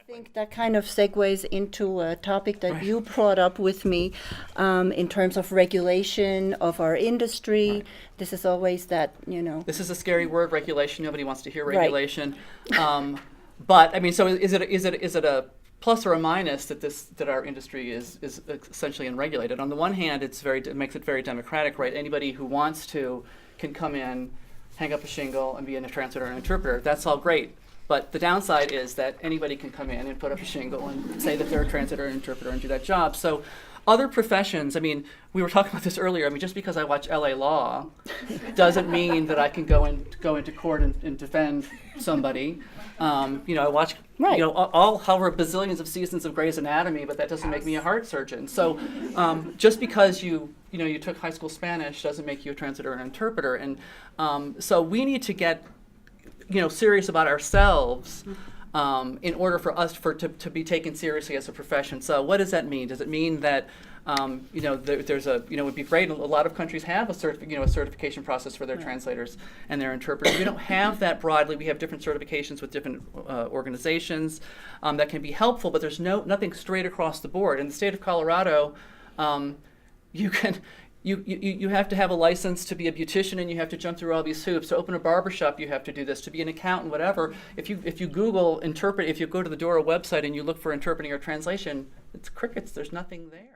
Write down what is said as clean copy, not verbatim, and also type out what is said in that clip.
think that kind of segues into a topic that Right. you brought up with me in terms of regulation of our industry. Right. This is always that, This is a scary word, regulation. Nobody wants to hear Right. regulation. But I mean, so is it a plus or a minus that our industry is essentially unregulated? On the one hand, it makes it very democratic, right? Anybody who wants to can come in, hang up a shingle, and be a translator and interpreter. That's all great. But the downside is that anybody can come in and put up a shingle and say that they're a translator and interpreter and do that job. So other professions, I mean, we were talking about this earlier. I mean, just because I watch LA Law doesn't mean that I can go into court and defend somebody. I watch Right. all however bazillions of seasons of Grey's Anatomy, but that doesn't make me a heart surgeon. So just because you took high school Spanish doesn't make you a translator and interpreter. And so we need to get serious about ourselves in order for us to be taken seriously as a profession. So what does that mean? Does it mean that there's it would be great. A lot of countries have a certification process for their translators and their interpreters. We don't have that broadly. We have different certifications with different organizations that can be helpful, but there's nothing straight across the board. In the state of Colorado, you have to have a license to be a beautician, and you have to jump through all these hoops. To open a barbershop, you have to do this. To be an accountant, whatever. If you Google interpret, if you go to the DORA website and you look for interpreting or translation, it's crickets. There's nothing there.